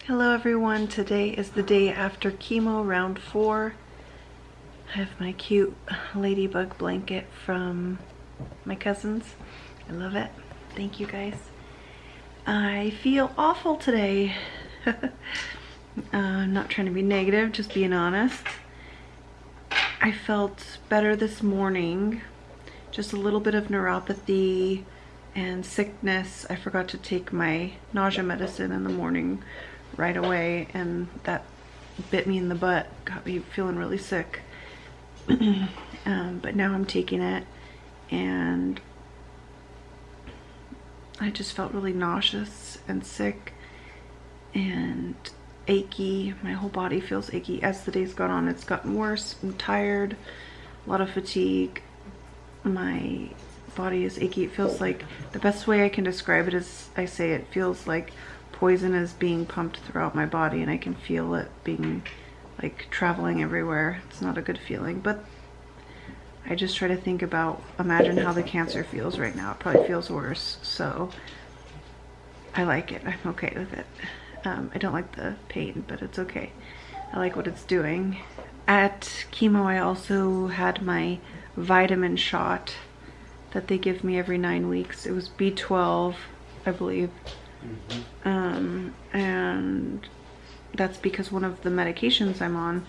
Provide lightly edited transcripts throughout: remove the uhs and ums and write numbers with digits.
Hello everyone, today is the day after chemo, round 4. I have my cute ladybug blanket from my cousins. I love it. Thank you guys. I feel awful today. I'm not trying to be negative, just being honest. I felt better this morning. Just a little bit of neuropathy and sickness. I forgot to take my nausea medicine in the morning right away, and that bit me in the butt, got me feeling really sick. But now I'm taking it, and I just felt really nauseous and sick and achy. My whole body feels achy. As the day's gone on, it's gotten worse. I'm tired, a lot of fatigue. My body is achy. It feels like, the best way I can describe it is, I say it feels like poison is being pumped throughout my body, and I can feel it being like traveling everywhere. It's not a good feeling, but I just try to think about, imagine how the cancer feels right now. It probably feels worse, so I like it. I'm okay with it. I don't like the pain, but it's okay. I like what it's doing. At chemo, I also had my vitamin shot that they give me every 9 weeks. It was B12, I believe. And that's because one of the medications I'm on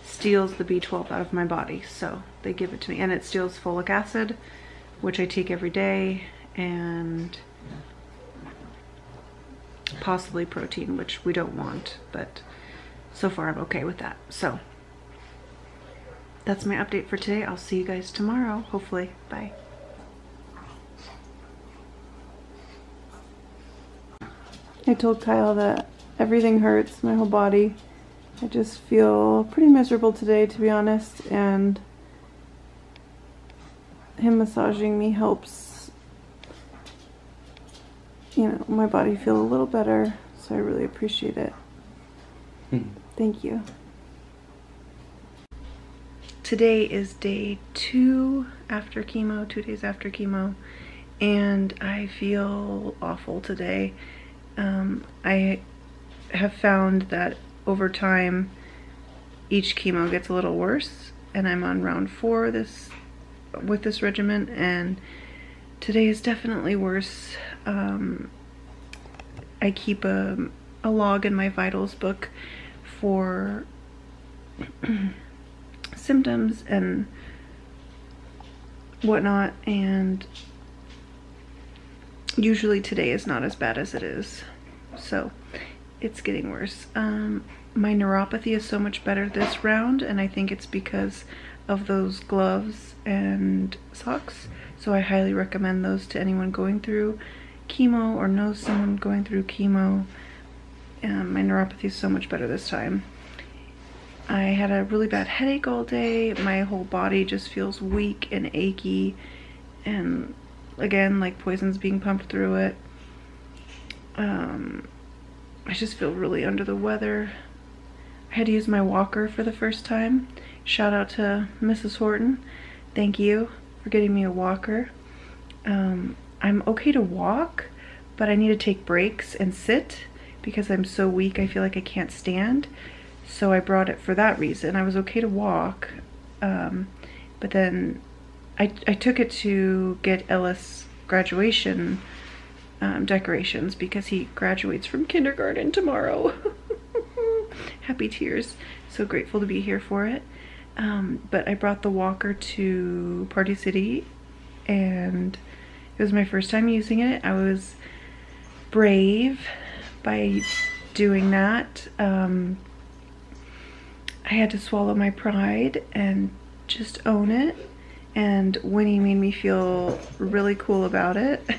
steals the B12 out of my body, so they give it to me. And it steals folic acid, which I take every day, and possibly protein, which we don't want, but so far I'm okay with that. So that's my update for today. I'll see you guys tomorrow, hopefully. Bye. I told Kyle that everything hurts, my whole body. I just feel pretty miserable today, to be honest, and him massaging me helps, you know, my body feel a little better, so I really appreciate it. Thank you. Today is day 2 after chemo, 2 days after chemo, and I feel awful today. I have found that over time each chemo gets a little worse, and I'm on round 4 with this regimen, and today is definitely worse. I keep a log in my vitals book for symptoms and whatnot, and usually today is not as bad as it is, so it's getting worse. My neuropathy is so much better this round, and I think it's because of those gloves and socks, so I highly recommend those to anyone going through chemo or knows someone going through chemo. My neuropathy is so much better this time. I had a really bad headache all day. My whole body just feels weak and achy, and again, like poison's being pumped through it. I just feel really under the weather. I had to use my walker for the first time. Shout out to Mrs. Horton. Thank you for getting me a walker. I'm okay to walk, but I need to take breaks and sit because I'm so weak. I feel like I can't stand. So I brought it for that reason. I was okay to walk, but then I took it to get Ellis graduation decorations because he graduates from kindergarten tomorrow. Happy tears. So grateful to be here for it. But I brought the walker to Party City, and it was my first time using it. I was brave by doing that. I had to swallow my pride and just own it. And Winnie made me feel really cool about it.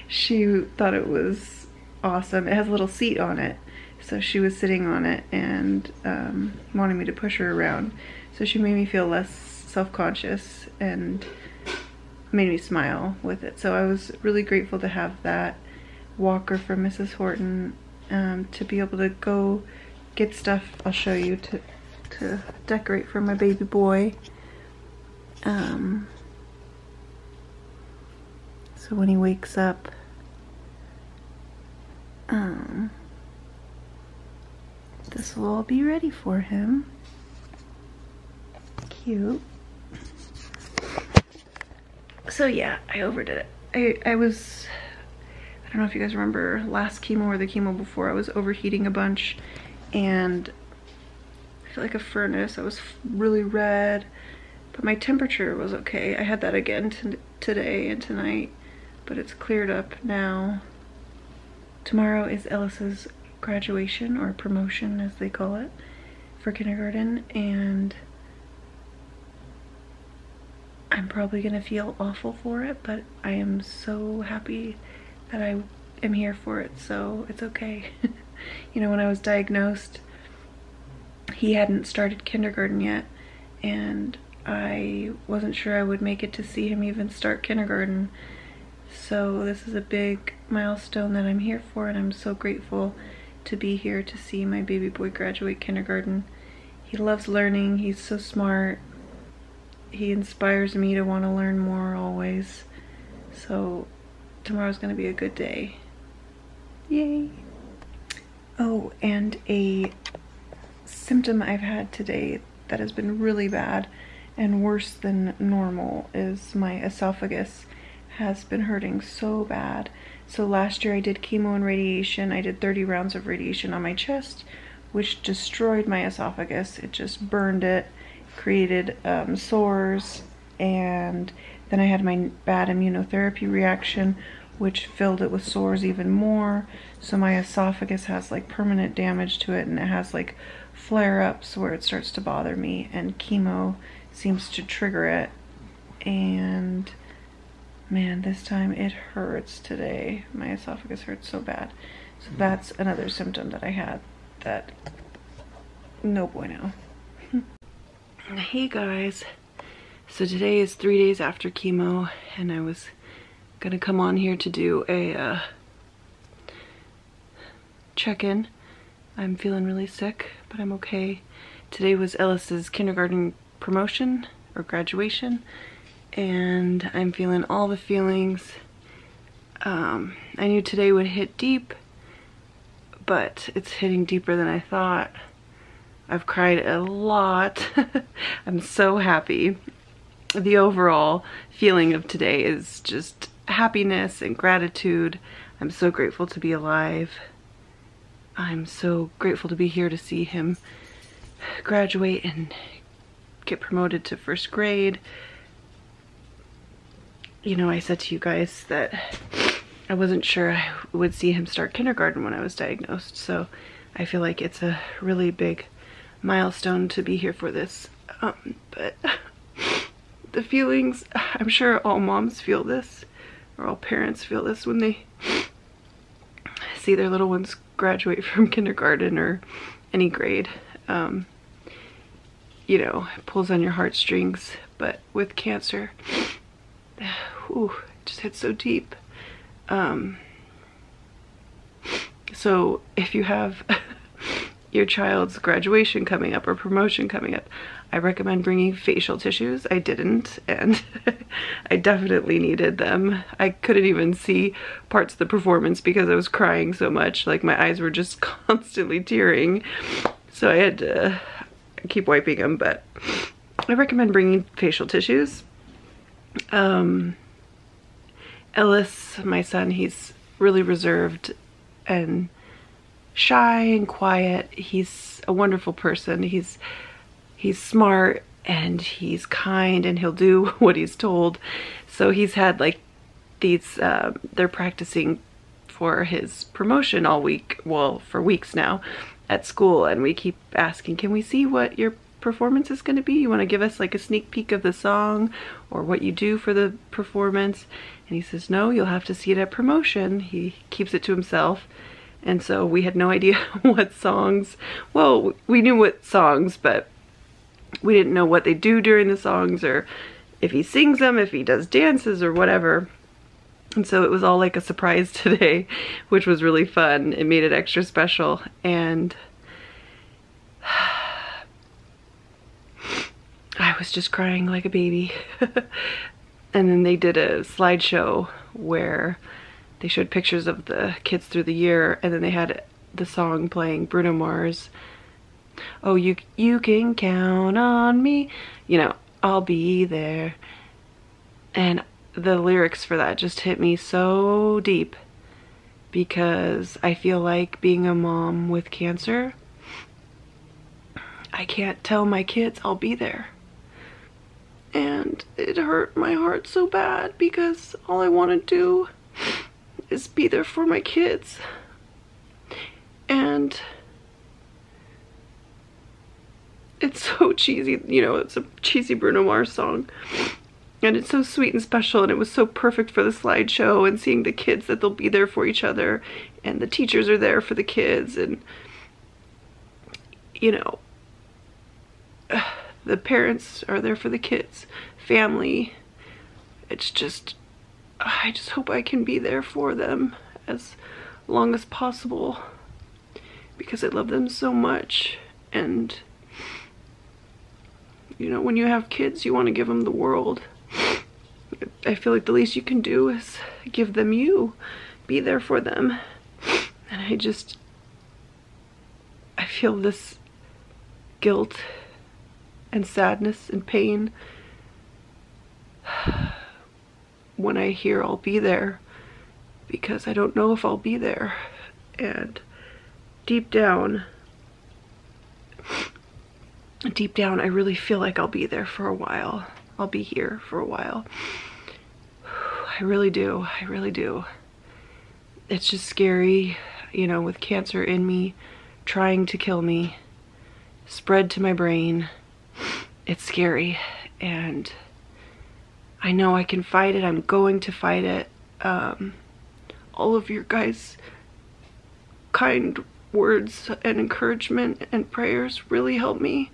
She thought it was awesome. It has a little seat on it, so she was sitting on it and wanted me to push her around. So she made me feel less self-conscious and made me smile with it. So I was really grateful to have that walker from Mrs. Horton, to be able to go get stuff, I'll show you, to decorate for my baby boy. So when he wakes up, this will all be ready for him. Cute. So yeah, I overdid it. I don't know if you guys remember last chemo or the chemo before, I was overheating a bunch and I feel like a furnace. I was really red, but my temperature was okay. I had that again today and tonight, but it's cleared up now. Tomorrow is Ellis's graduation, or promotion as they call it, for kindergarten, and I'm probably gonna feel awful for it, but I am so happy that I am here for it, so it's okay. You know, when I was diagnosed, he hadn't started kindergarten yet, and I wasn't sure I would make it to see him even start kindergarten. So this is a big milestone that I'm here for, and I'm so grateful to be here to see my baby boy graduate kindergarten. He loves learning, he's so smart. He inspires me to want to learn more always. So tomorrow's gonna be a good day. Yay. Oh, and a symptom I've had today that has been really bad and worse than normal is my esophagus has been hurting so bad. So last year I did chemo and radiation. I did 30 rounds of radiation on my chest, which destroyed my esophagus. It just burned it, created sores, and then I had my bad immunotherapy reaction, which filled it with sores even more. So my esophagus has like permanent damage to it, and it has like flare-ups where it starts to bother me, and chemo seems to trigger it. And man, this time it hurts today. My esophagus hurts so bad. So that's another symptom that I had that no bueno. Hey guys, so today is 3 days after chemo, and I was gonna come on here to do a check-in. I'm feeling really sick, but I'm okay. Today was Ellis's kindergarten promotion or graduation, and I'm feeling all the feelings. I knew today would hit deep, but it's hitting deeper than I thought. I've cried a lot. I'm so happy. The overall feeling of today is just happiness and gratitude. I'm so grateful to be alive. I'm so grateful to be here to see him graduate and get promoted to first grade. You know, I said to you guys that I wasn't sure I would see him start kindergarten when I was diagnosed, so I feel like it's a really big milestone to be here for this. But the feelings, I'm sure all moms feel this, or all parents feel this when they see their little ones graduate from kindergarten or any grade. You know, it pulls on your heartstrings, but with cancer, ooh, it just hits so deep. So if you have your child's graduation coming up or promotion coming up, I recommend bringing facial tissues. I didn't, and I definitely needed them. I couldn't even see parts of the performance because I was crying so much. Like, my eyes were just constantly tearing, so I had to keep wiping them, but I recommend bringing facial tissues. Ellis, my son, he's really reserved and shy and quiet. He's a wonderful person. He's smart and he's kind and he'll do what he's told. So he's had like these, they're practicing for his promotion all week, well, for weeks now at school, and we keep asking, can we see what your performance is going to be? You want to give us like a sneak peek of the song or what you do for the performance? And he says, no, you'll have to see it at promotion. He keeps it to himself. And so we had no idea what songs, well, we knew what songs, but we didn't know what they do during the songs, or if he sings them, if he does dances or whatever. And so it was all like a surprise today, which was really fun. It made it extra special. And I was just crying like a baby. And then they did a slideshow where they showed pictures of the kids through the year, and then they had the song playing, Bruno Mars, Oh, you can count on me. You know, I'll be there. And the lyrics for that just hit me so deep because I feel like being a mom with cancer, I can't tell my kids I'll be there. And it hurt my heart so bad because all I want to do is be there for my kids. And it's so cheesy, you know, it's a cheesy Bruno Mars song. And it's so sweet and special, and it was so perfect for the slideshow and seeing the kids that they'll be there for each other and the teachers are there for the kids, and you know, the parents are there for the kids, family. It's just, I just hope I can be there for them as long as possible because I love them so much. And you know, when you have kids, you want to give them the world. I feel like the least you can do is give them you, be there for them. And I feel this guilt and sadness and pain when I hear I'll be there, because I don't know if I'll be there. And deep down, I really feel like I'll be there for a while. I'll be here for a while. I really do. I really do. It's just scary, you know, with cancer in me, trying to kill me, spread to my brain. It's scary, and I know I can fight it. I'm going to fight it. All of your guys' kind words and encouragement and prayers really help me.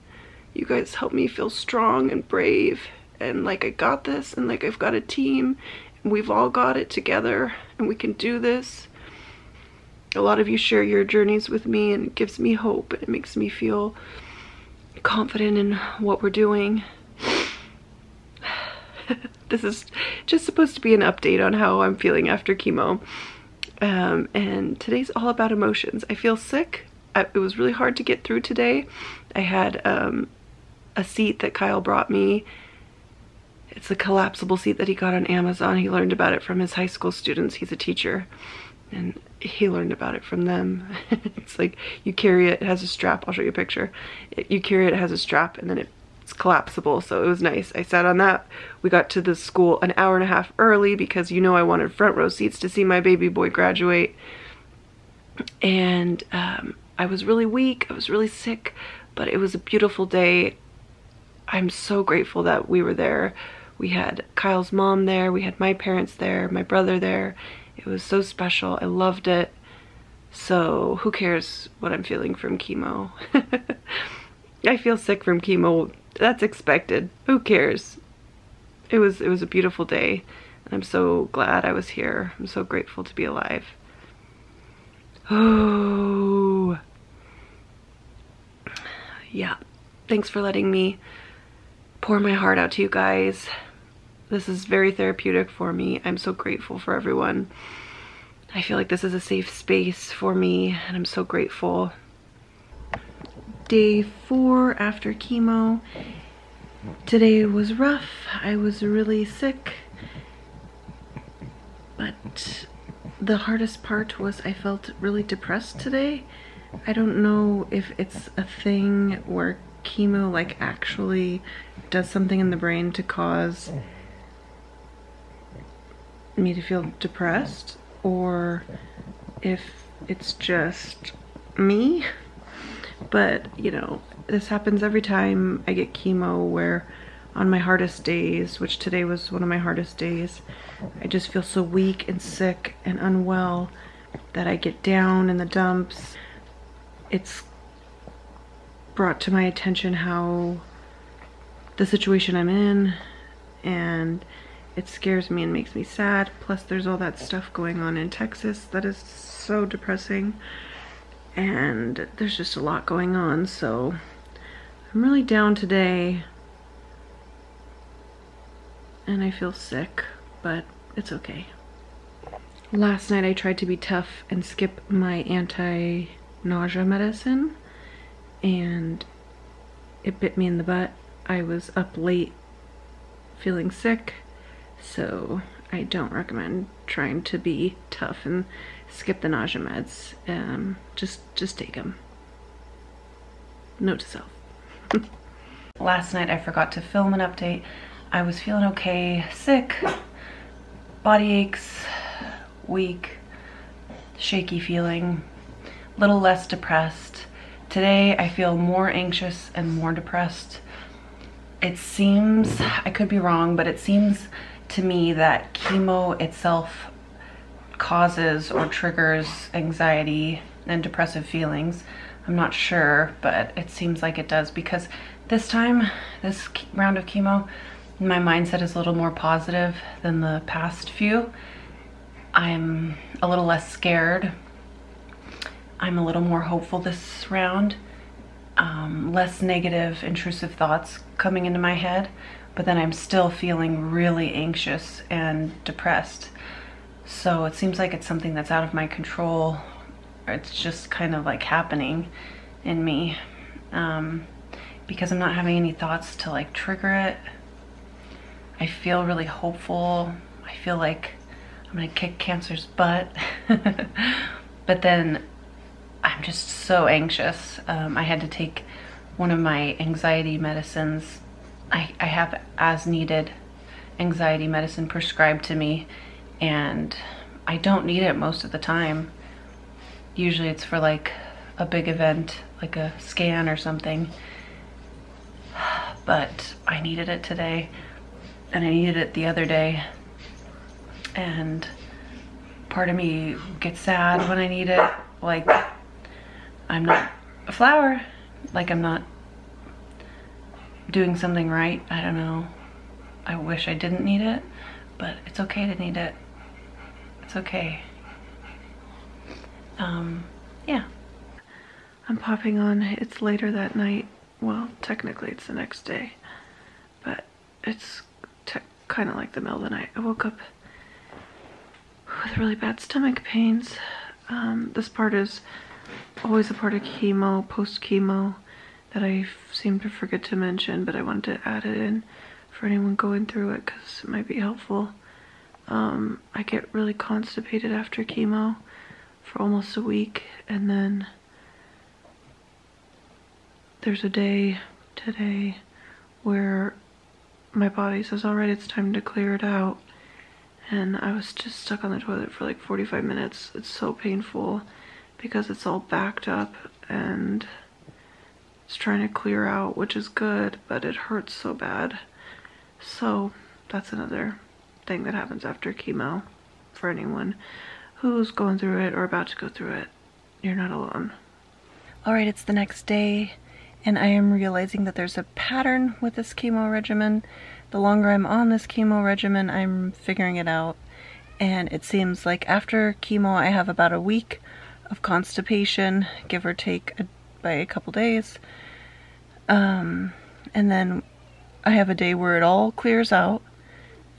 You guys help me feel strong and brave, and like I got this, and like I've got a team, and we've all got it together, and we can do this. A lot of you share your journeys with me, and it gives me hope, and it makes me feel confident in what we're doing. This is just supposed to be an update on how I'm feeling after chemo. And today's all about emotions. I feel sick. It was really hard to get through today. I had a seat that Kyle brought me. It's a collapsible seat that he got on Amazon. He learned about it from his high school students. He's a teacher, and he learned about it from them. It's like you carry it, it has a strap. I'll show you a picture. You carry it, it has a strap, and then it's collapsible, so it was nice. I sat on that. We got to the school an hour and a half early because, you know, I wanted front row seats to see my baby boy graduate. And I was really weak, I was really sick, but it was a beautiful day. I'm so grateful that we were there. We had Kyle's mom there, we had my parents there, my brother there. It was so special. I loved it. So who cares what I'm feeling from chemo? I feel sick from chemo. That's expected. Who cares? It was a beautiful day, and I'm so glad I was here. I'm so grateful to be alive. Oh, yeah. Thanks for letting me pour my heart out to you guys. This is very therapeutic for me. I'm so grateful for everyone. I feel like this is a safe space for me, and I'm so grateful. Day 4 after chemo. Today was rough. I was really sick, but the hardest part was I felt really depressed today. I don't know if it's a thing where chemo like actually does something in the brain to cause me to feel depressed, or if it's just me. But you know, this happens every time I get chemo, where on my hardest days, which today was one of my hardest days, I just feel so weak and sick and unwell that I get down in the dumps. It's brought to my attention how the situation I'm in, and it scares me and makes me sad. Plus there's all that stuff going on in Texas that is so depressing, and there's just a lot going on. So I'm really down today, and I feel sick, but it's okay. Last night I tried to be tough and skip my anti-nausea medicine, and it bit me in the butt. I was up late feeling sick, so I don't recommend trying to be tough and skip the nausea meds. Just take them. Note to self. Last night I forgot to film an update. I was feeling okay, sick, body aches, weak, shaky feeling, a little less depressed. Today I feel more anxious and more depressed. It seems, I could be wrong, but it seems to me that chemo itself causes or triggers anxiety and depressive feelings. I'm not sure, but it seems like it does, because this round of chemo, my mindset is a little more positive than the past few. I'm a little less scared. I'm a little more hopeful this round. Less negative, intrusive thoughts coming into my head, but then I'm still feeling really anxious and depressed. So it seems like it's something that's out of my control, or it's just kind of like happening in me, because I'm not having any thoughts to like trigger it. I feel really hopeful. I feel like I'm gonna kick cancer's butt. But then I'm just so anxious. I had to take one of my anxiety medicines. I have as needed anxiety medicine prescribed to me, and I don't need it most of the time. Usually it's for like a big event, like a scan or something. But I needed it today, and I needed it the other day. And part of me gets sad when I need it. Like, I'm not a flower. Like, I'm not doing something right. I don't know. I wish I didn't need it, but it's okay to need it. It's okay. Yeah. I'm popping on. It's later that night. Well, technically it's the next day, but it's kind of like the middle of the night. I woke up with really bad stomach pains. This part is always a part of chemo, post-chemo, that I seem to forget to mention, but I wanted to add it in for anyone going through it because it might be helpful. I get really constipated after chemo for almost a week, and then there's a day today where my body says, all right, it's time to clear it out. And I was just stuck on the toilet for like 45 minutes. It's so painful because it's all backed up and it's trying to clear out, which is good, but it hurts so bad. So that's another thing that happens after chemo for anyone who's going through it or about to go through it. You're not alone. All right, it's the next day, and I am realizing that there's a pattern with this chemo regimen. The longer I'm on this chemo regimen, I'm figuring it out. And it seems like after chemo, I have about a week of constipation, give or take by a couple days. And then I have a day where it all clears out,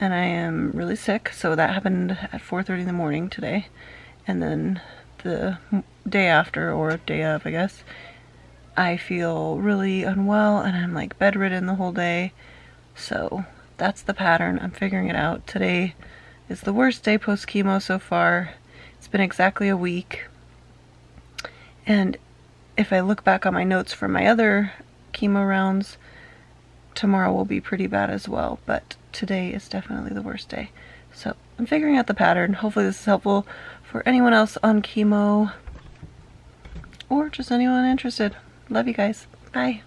and I am really sick. So that happened at 4:30 in the morning today. And then the day after, or day of, I guess, I feel really unwell and I'm like bedridden the whole day. So that's the pattern. I'm figuring it out. Today is the worst day post chemo so far. It's been exactly a week. And if I look back on my notes from my other chemo rounds, tomorrow will be pretty bad as well, but today is definitely the worst day. So I'm figuring out the pattern. Hopefully this is helpful for anyone else on chemo or just anyone interested. Love you guys. Bye.